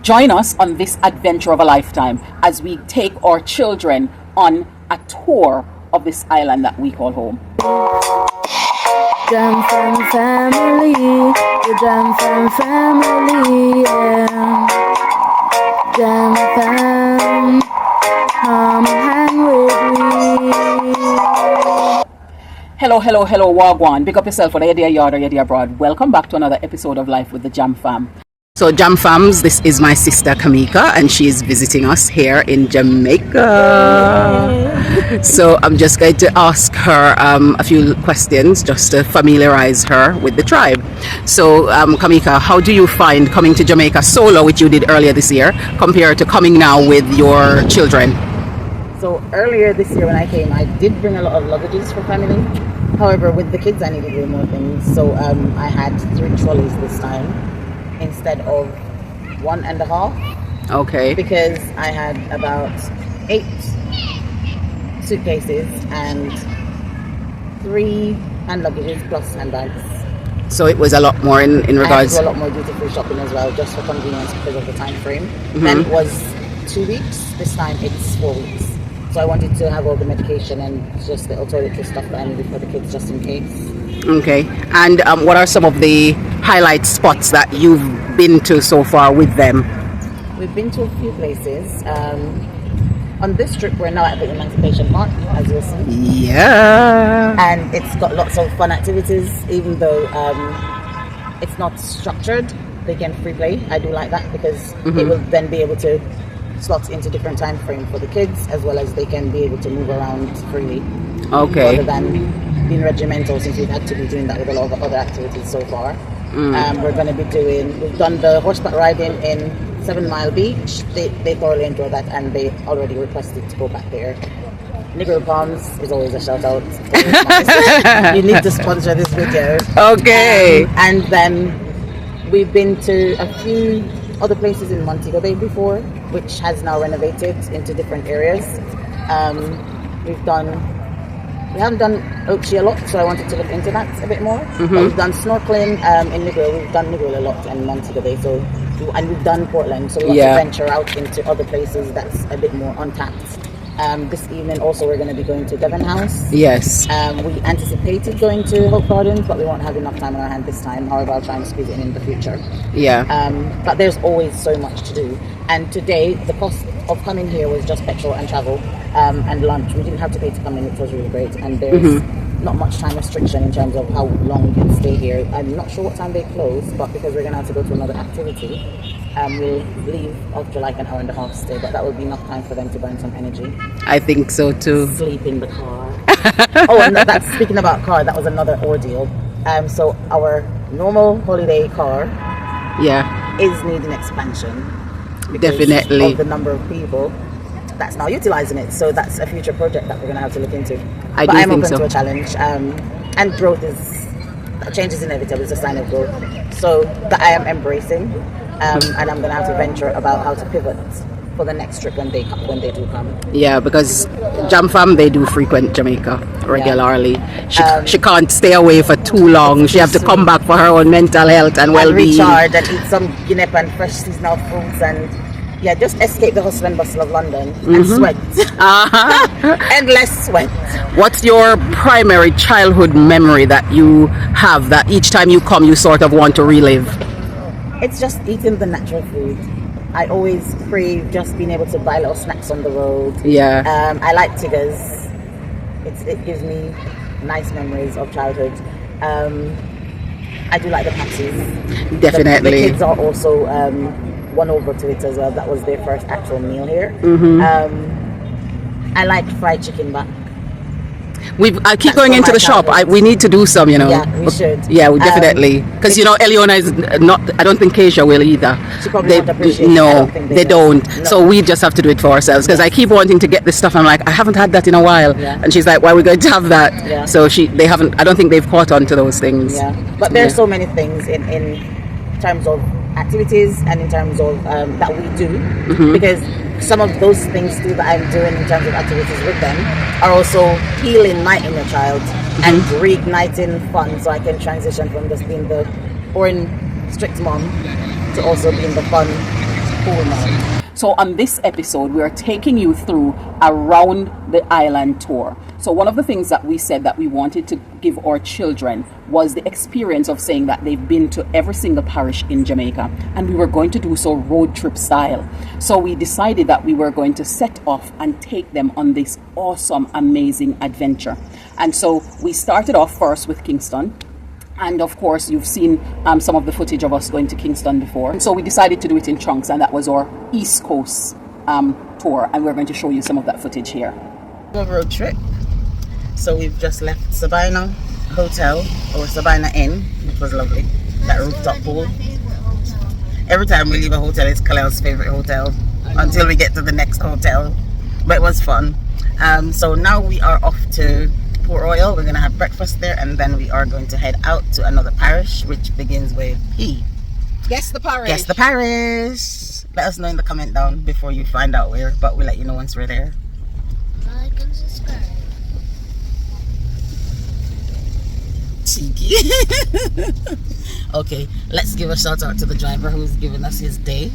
Join us on this adventure of a lifetime as we take our children on a tour of this island that we call home. Jam Fam family, the Jam Fam family, yeah. Jam Fam, come hang with me. Hello, Wagwan. Pick up yourself for the Yadi Yard or Yadi Abroad. Welcome back to another episode of Life with the Jam Fam. So Jam Fams, this is my sister Kamika, and she is visiting us here in Jamaica. So I'm just going to ask her a few questions just to familiarize her with the tribe. So Kamika, how do you find coming to Jamaica solo, which you did earlier this year, compared to coming now with your children? So earlier this year when I came, I did bring a lot of luggages for family. However, with the kids, I needed way more things. So I had 3 trolleys this time instead of 1.5. Okay. Because I had about 8 suitcases and 3 hand luggages plus handbags. So it was a lot more in regards. I had to do a lot more duty-free shopping as well, just for convenience because of the time frame. Then it was 2 weeks. This time it's 4 weeks. So I wanted to have all the medication and just the toiletry stuff that I needed for the kids just in case. Okay. And what are some of the highlight spots that you've been to so far with them? We've been to a few places. On this trip, we're now at the Emancipation Park, as you'll see. Yeah. And it's got lots of fun activities, even though it's not structured. They can free play. I do like that because it will then be able to slot into different time frame for the kids, as well as they can be able to move around freely. Okay. Rather than being regimental, since we've had to be doing that with a lot of other activities so far. We're going to be we've done the horseback riding in 7 Mile Beach. They thoroughly enjoy that, and they already requested to go back there. Negro Palms is always a shout out. Nice. You need to sponsor this video. Okay. And then we've been to a few other places in Montego Bay before, which has now renovated into different areas. We haven't done Oakshea a lot, so I wanted to look into that a bit more. But we've done snorkeling in Negril. We've done Negril a lot in Montego Bay, and we've done Portland. So we want to venture out into other places that's a bit more untapped. This evening also we're going to be going to Devon House. Yes. We anticipated going to Hope Gardens, but we won't have enough time on our hand this time. However, I'll try and squeeze it in the future. Yeah. But there's always so much to do. And today, the cost of coming here was just petrol and travel and lunch. We didn't have to pay to come in, which was really great. And there's not much time restriction in terms of how long we can stay here. I'm not sure what time they close, but because we're going to have to go to another activity, we'll leave after like an hour and a half stay, but that will be enough time for them to burn some energy. I think so too. Sleep in the car. And that's speaking about car, that was another ordeal. So our normal holiday car is needing expansion. Definitely. Of the number of people that's now utilizing it. So that's a future project that we're going to have to look into. I'm open so. to a challenge. And growth change is inevitable. It's a sign of growth. So that I am embracing. And I'm going to have to venture about how to pivot for the next trip when they do come. Yeah, because Jam Fam, they do frequent Jamaica regularly. She can't stay away for too long. She have to come back for her own mental health and well-being. Recharge and eat some guinea and fresh seasonal fruits and just escape the hustle and bustle of London and sweat. Endless sweat. What's your primary childhood memory that you have that each time you come you sort of want to relive? It's just eating the natural food. I always crave just being able to buy little snacks on the road. Yeah. I like Tiggers. It gives me nice memories of childhood. I do like the patties. Definitely. The kids are also won over to it as well. That was their first actual meal here. I like fried chicken back. I keep going into the shop. We need to do some, Yeah, we should. Yeah, we definitely. Because, Eliona is not, I don't think Keisha will either. She probably won't appreciate it. No, they don't. No. So we just have to do it for ourselves. Because I keep wanting to get this stuff. I'm like, I haven't had that in a while. Yeah. And she's like, why are we going to have that? Yeah. So they haven't, I don't think they've caught on to those things. Yeah. But there's so many things in terms of activities and in terms of that we do. Because some of those things too that I'm doing in terms of activities with them are also healing my inner child and reigniting fun, so I can transition from just being the boring strict mom to also being the fun pool now. So on this episode, we are taking you through around the island tour. So one of the things that we said that we wanted to give our children was the experience of saying that they've been to every single parish in Jamaica, and we were going to do so road trip style. So we decided that we were going to set off and take them on this awesome, amazing adventure. And so we started off first with Kingston. And of course, you've seen some of the footage of us going to Kingston before. So we decided to do it in chunks, and that was our East Coast tour. And we're going to show you some of that footage here. A road trip. So we've just left Sabina Hotel, or Sabina Inn, which was lovely. That rooftop pool. Every time we leave a hotel, it's Khalil's favorite hotel until we get to the next hotel. But it was fun. So now we are off to Port Royal. We're gonna have breakfast there, and then we are going to head out to another parish which begins with P. Guess the parish. Guess the parish. Let us know in the comment down before you find out where, but we'll let you know once we're there. Like and subscribe. Cheeky. Okay, let's give a shout out to the driver who's giving us his day.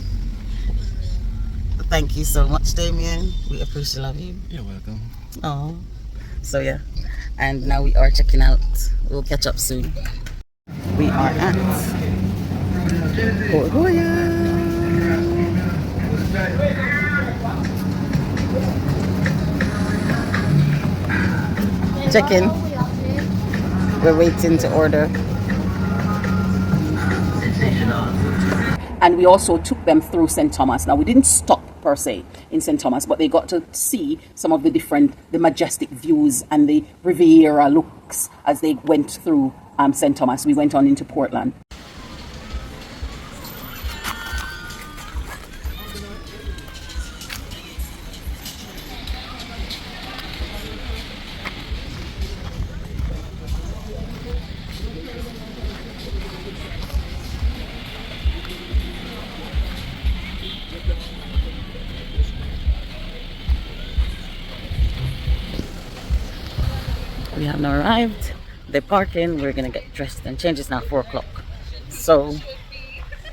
Thank you so much, Damien. We appreciate love you. You're welcome. Oh, so yeah, and now we are checking out. We'll catch up soon. We are at Port Royal. Check in. We're waiting to order. And we also took them through St. Thomas. Now, we didn't stop per se in St. Thomas, but they got to see some of the majestic views and the Riviera looks as they went through St. Thomas. We went on into Portland. We have now arrived. They're parking. We're gonna get dressed and change. It's now 4 o'clock. So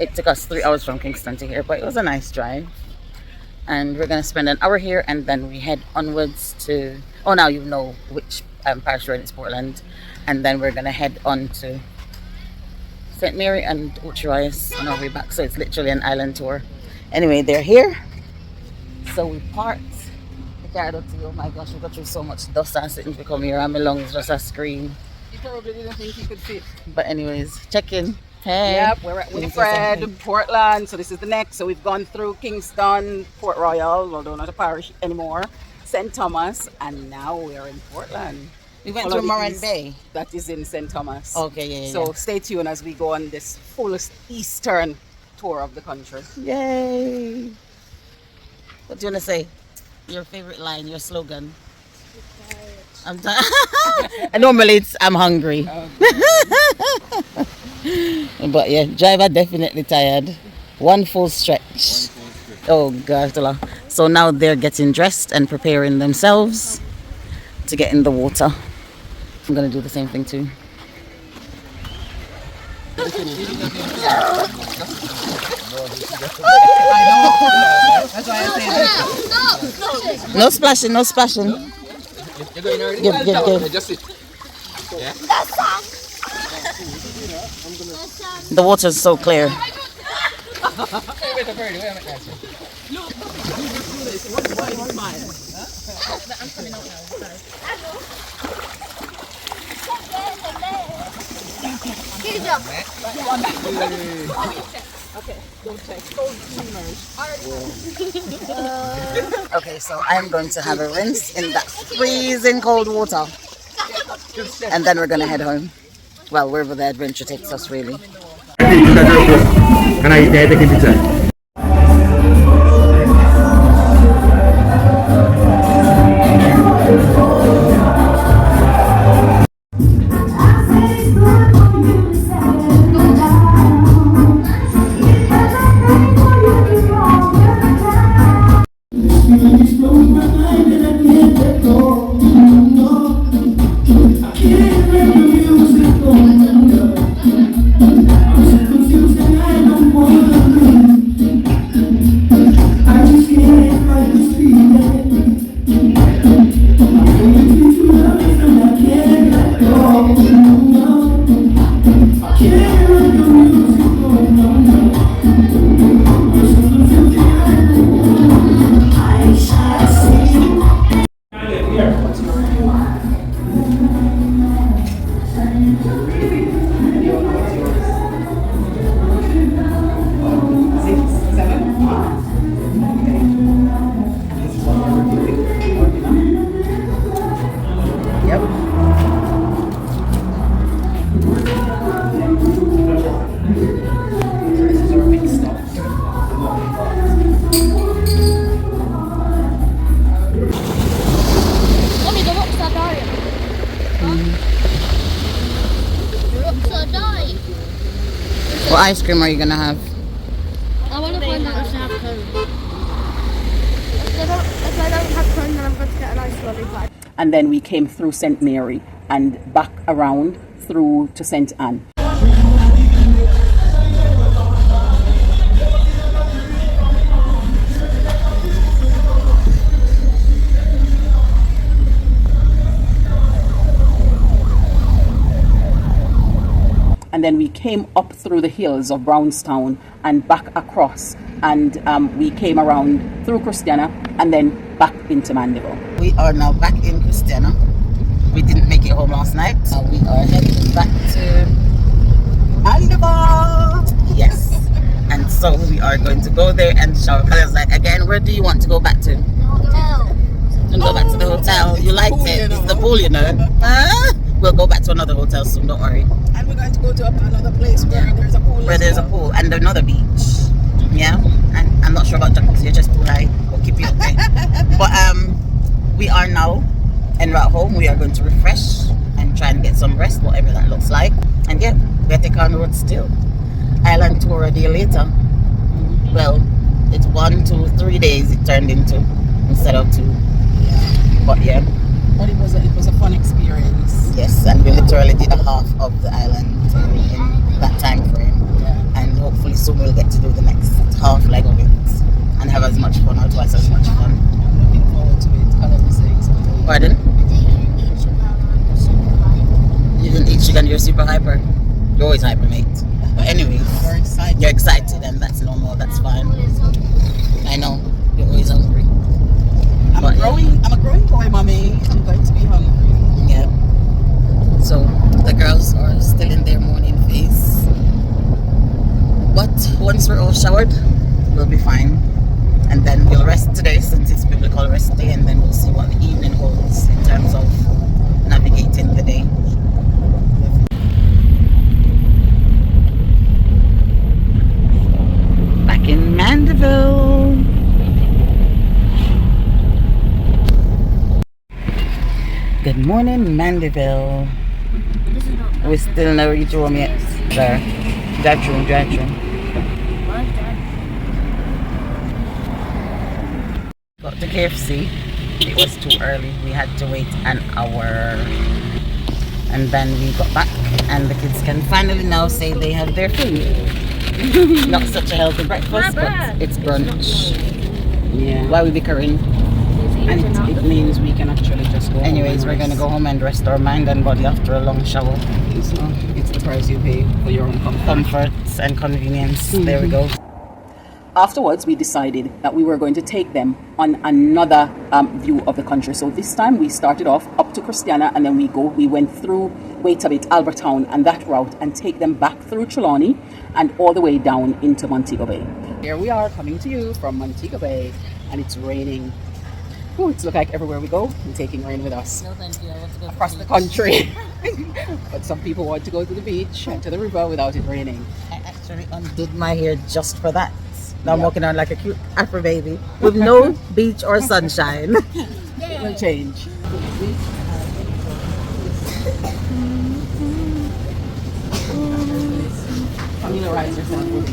it took us 3 hours from Kingston to here, but it was a nice drive. And we're gonna spend an hour here, and then we head onwards to, oh, now you know which parish we're in. It's Portland. And then we're gonna head on to St. Mary and Uchroyes on our way back. So it's literally an island tour. Anyway, they're here. So we parked. Carried up to you. Oh my gosh, we got through so much dust and sitting to come here, and my lungs just a scream. You probably didn't think you could fit. But anyways, check in. Hey. Yep, we're at Winifred, Portland. So this is the next. So we've gone through Kingston, Port Royal, although not a parish anymore, St. Thomas, and now we're in Portland. We went to Montego Bay. That is in St. Thomas. Okay, yeah. So stay tuned as we go on this fullest eastern tour of the country. Yay! What do you want to say? Your favorite line, your slogan? I'm tired. And normally it's I'm hungry. But yeah, driver definitely tired. One full stretch. Oh gosh. So now they're getting dressed and preparing themselves to get in the water. I'm gonna do the same thing too. That's why I say No splashing, no splashing. You're going already? Give. Just sit. Yeah? The water's so clear. Okay, so I'm going to have a rinse in that freezing cold water, and then we're gonna head home. Well, wherever the adventure takes us, really. Can I take a picture? ice cream are you gonna have? I want to find out if they have cone. If I don't have cone, then I'm going to get an ice lollipop. And then we came through St. Mary and back around through to St. Anne. And then we came up through the hills of Brownstown and back across, and we came around through Christiana and then back into Mandeville. We are now back in Christiana. We didn't make it home last night. We are heading back to Mandeville. Yes. And so we are going to go there and shower. I was like, again, where do you want to go back to? Hotel. And go back to the hotel. You liked it. It's the pool, you know. We'll go back to another hotel soon, don't worry. And we're going to go to another place where there's a pool. Where there's a pool and another beach. Yeah. And I'm not sure about jacuzzi, you're just too high. We'll keep you okay. But we are now en route home. We are going to refresh and try and get some rest, whatever that looks like. And yeah, we're taking on the road still. Island tour a day later. Well, it's 1, 2, 3 days it turned into instead of 2. But yeah. But it was a fun experience. Yes, and we literally did a half of the island in that time frame. Yeah. And hopefully soon we'll get to do the next half leg of it and have as much fun or twice as much fun. I'm looking forward to it. I love saying something. Pardon? You didn't eat sugar and you're super hyper. You're always hyper, mate. But anyways, We're excited. you're excited and that's normal, that's fine. I know, you're always hungry. I'm a growing boy, mommy. I'm going to be hungry. Yeah. So the girls are still in their morning phase. But once we're all showered, we'll be fine. And then we'll rest today since it's biblical rest day, and then we'll see what the evening holds in terms of navigating the day. Back in Mandeville. Good morning, Mandeville. We still never reach home yet. There. Drive through, drive through. Got to KFC. It was too early. We had to wait an hour. And then we got back, and the kids can finally now say they have their food. Not such a healthy breakfast, but it's brunch. Yeah. Why we bickering? And it means we can actually just go home. Anyways, we're gonna go home and rest our mind and body after a long shower. So it's the price you pay for your own comfort. Comforts and convenience. There we go. Afterwards, we decided that we were going to take them on another view of the country. So this time we started off up to Christiana, and then we went through Waitabit, Albertown, and that route, and take them back through Trelawney and all the way down into Montego Bay. Here we are coming to you from Montego Bay, and it's raining. Oh, it's look like everywhere we go, we're taking rain with us. No, thank you. I want to go Across the country. But some people want to go to the beach and to the river without it raining. I actually undid my hair just for that. Now I'm Yeah. walking around like a cute Afro baby with no beach or sunshine. It will change. Familiarize yourself with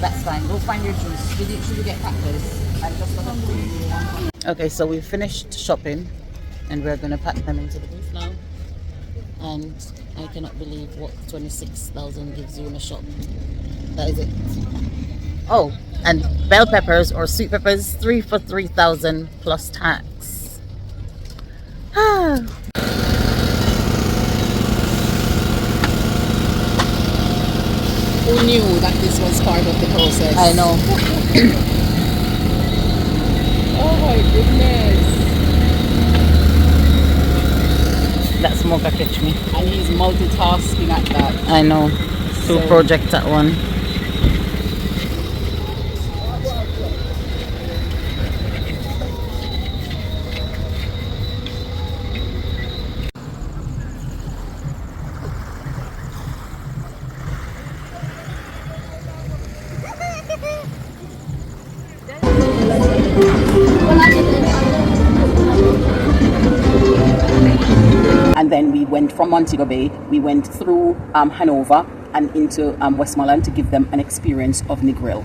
That's fine. Go find your juice. Should you get crackers? Okay, so we finished shopping and we're gonna pack them into the booth now. And I cannot believe what 26,000 gives you in a shop. That is it. Oh, and bell peppers or sweet peppers, 3 for 3,000 plus tax. Who knew that this was part of the process? I know. Oh my goodness. that smoker catch me. And he's multitasking at that. I know. Two So- projects at one. And then we went from Montego Bay, we went through Hanover and into Westmoreland to give them an experience of Negril.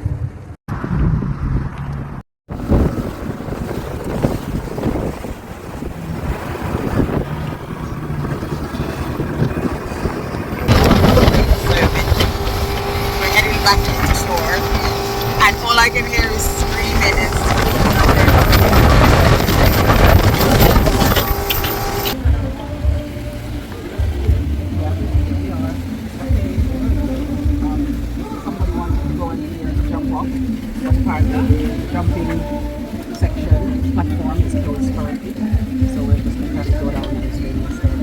We're heading back to the store, and all I can hear is screaming. Somebody wanted to go in here to jump off, just part the jumping section platform is closed currently. So we're just going to have to go down this way instead.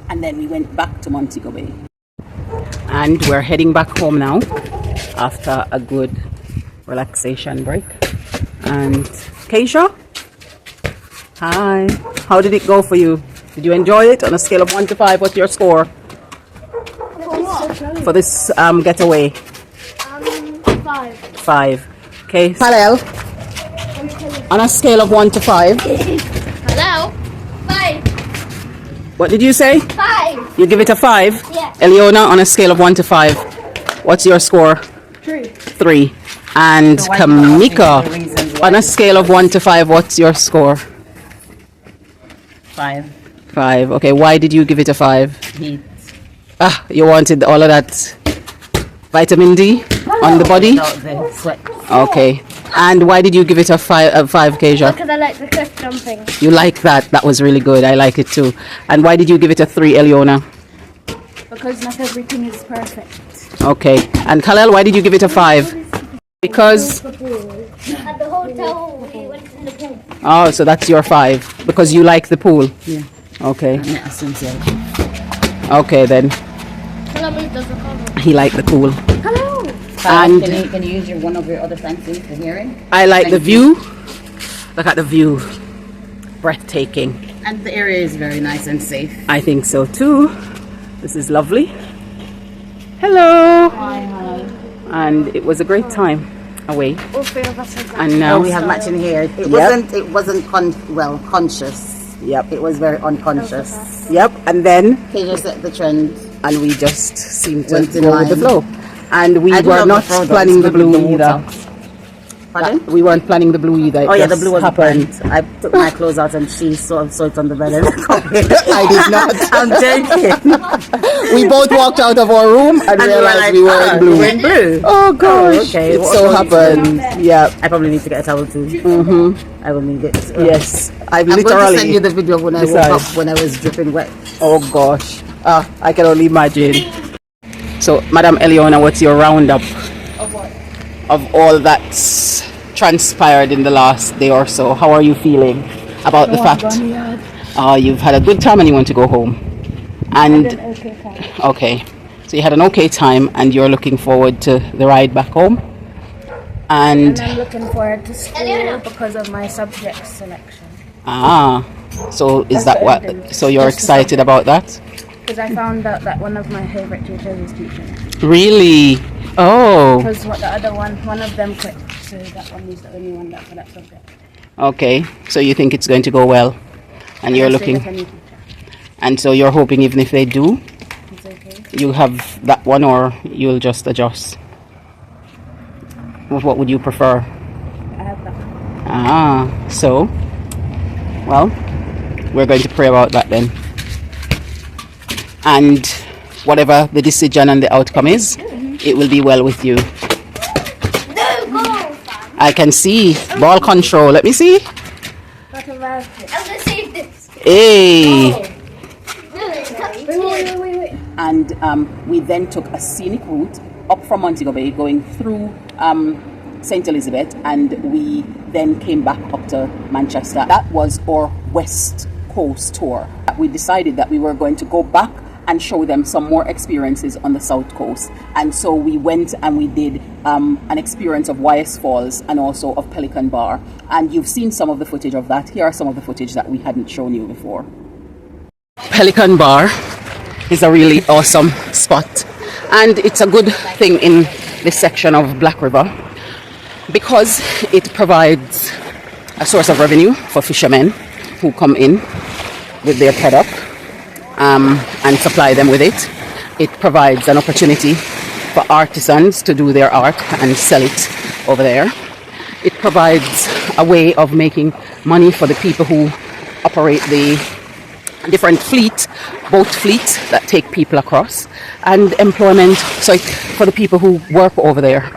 And then we went back to Montego Bay. And we're heading back home now after a good relaxation break. And Keisha, hi, how did it go for you? Did you enjoy it? On a scale of 1 to 5, what's your score for this getaway? 5. 5. Okay, Palel, on a scale of 1 to 5, Hello? 5. what did you say? 5. You give it a 5? Yeah. Eliona, on a scale of 1 to 5, what's your score? 3. 3. And Kamika, on a scale of 1 to 5, what's your score? 5. 5. Okay, why did you give it a 5? Heat. Ah, you wanted all of that vitamin D on the body? Without the sweat. Okay. And why did you give it a 5, Keisha? Because I like the cliff jumping. You like that? That was really good. I like it too. And why did you give it a 3, Eliona? Because not everything is perfect. Okay. And Kalel, why did you give it a 5? Because... At the hotel, we went in the pool. Oh, so that's your 5. Because you like the pool? Yeah. Okay. Yeah, sincere. Okay then. Hello, does the cover. He liked the pool. Hello. And Can you use one of your other senses for hearing? I like the view. Look at the view. Breathtaking. And the area is very nice and safe. I think so too. This is lovely. Hello. Hi. And it was a great time away. All 3 of us are And now We have matching hair. It Yep. wasn't conscious. Yep. It was very unconscious. Yep. And then Keisha set the trend. and we just seemed to Went in go with the line. flow. And we I do were love not the flow, though. planning It's the good with blue the either. water. Pardon? We weren't planning the blue either. It Oh yeah, the just blue was happened. I took my clothes out and she saw it on the bed. And I did not. I'm joking. We both walked out of our room and And we were realized like, we were in blue. we're in blue. Oh gosh. okay. It What so do we happened. Yeah. I probably need to get a towel too. I will need it. Yes. I I'm going to literally. send you the video when I woke Besides. up when I was dripping wet. Oh gosh. I can only imagine. So, Madam Eliona, what's your roundup of all that's transpired in the last day or so? How are you feeling about the fact? You've had a good time and you want to go home. And okay, so you had an okay time and you're looking forward to the ride back home. And I'm looking forward to school because of my subject selection. so is that what? So you're excited about that? Because I found out that one of my favorite teachers is teaching it. Really? Oh. Because what the other one of them quit, so that one is the only one that for that subject. Okay, so you think it's going to go well, and you're I stay with a looking, new teacher. and so you're hoping even if they do, It's okay. you have that one, or you'll just adjust. What would you prefer? I have that one. So, well, we're going to pray about that then. And whatever the decision and the outcome is, it will be well with you. I can see ball control. Let me see. What about it? I'm gonna save this. Hey. Wait. And we then took a scenic route up from Montego Bay, going through St. Elizabeth, and we then came back up to Manchester. That was our West Coast tour. We decided that we were going to go back and show them some more experiences on the South Coast. And so we went and we did an experience of YS Falls and also of Pelican Bar. And you've seen some of the footage of that. Here are some of the footage that we hadn't shown you before. Pelican Bar is a really awesome spot, and it's a good thing in this section of Black River because it provides a source of revenue for fishermen who come in with their product and supply them with it. It provides an opportunity for artisans to do their art and sell it over there. It provides a way of making money for the people who operate the different boat fleet that take people across, and employment for the people who work over there.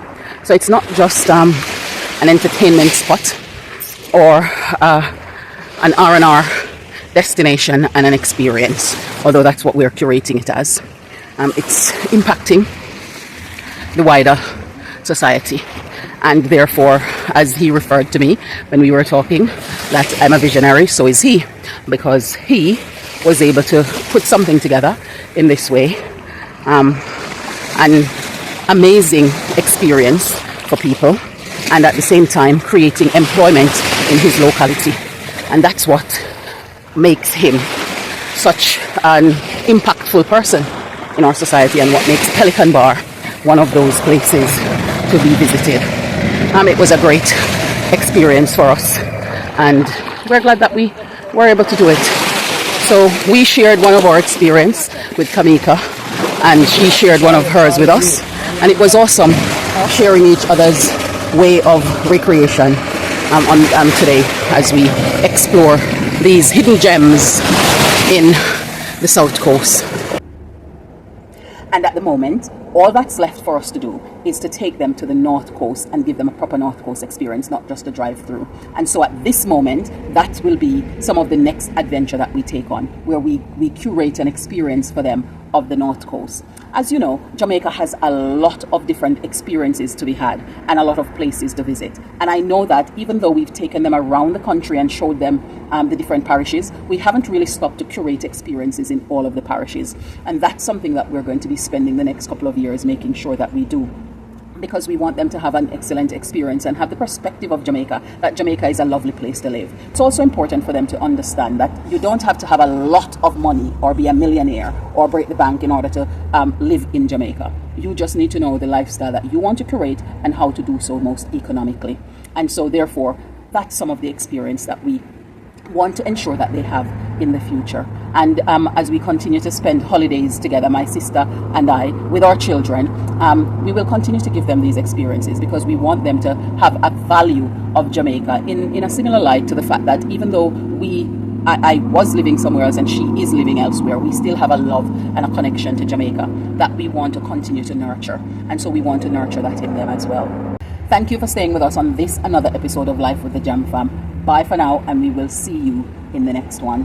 So it's not just an entertainment spot or an R&R destination and an experience, although that's what we're curating it as. It's impacting the wider society, and therefore, as he referred to me when we were talking, that I'm a visionary, so is he, because he was able to put something together in this way, an amazing experience for people, and at the same time creating employment in his locality. And that's what makes him such an impactful person in our society, and what makes Pelican Bar one of those places to be visited. It was a great experience for us, and we're glad that we were able to do it. So we shared one of our experience with Kamika, and she shared one of hers with us, and it was awesome sharing each other's way of recreation on today as we explore these hidden gems in the South Coast. And at the moment, all that's left for us to do is to take them to the North Coast and give them a proper North Coast experience, not just a drive through. And so at this moment, that will be some of the next adventure that we take on, where we curate an experience for them of the North Coast. As you know, Jamaica has a lot of different experiences to be had and a lot of places to visit. And I know that even though we've taken them around the country and showed them the different parishes, we haven't really stopped to curate experiences in all of the parishes. And that's something that we're going to be spending the next couple of years making sure that we do, because we want them to have an excellent experience and have the perspective of Jamaica, that Jamaica is a lovely place to live. It's also important for them to understand that you don't have to have a lot of money or be a millionaire or break the bank in order to live in Jamaica. You just need to know the lifestyle that you want to create and how to do so most economically. And so therefore, that's some of the experience that we want to ensure that they have in the future. And as we continue to spend holidays together, my sister and I, with our children, we will continue to give them these experiences, because we want them to have a value of Jamaica in a similar light to the fact that even though I was living somewhere else and she is living elsewhere, we still have a love and a connection to Jamaica that we want to continue to nurture. And so we want to nurture that in them as well. Thank you for staying with us on this another episode of Life with the Jam Fam. Bye for now, and we will see you in the next one.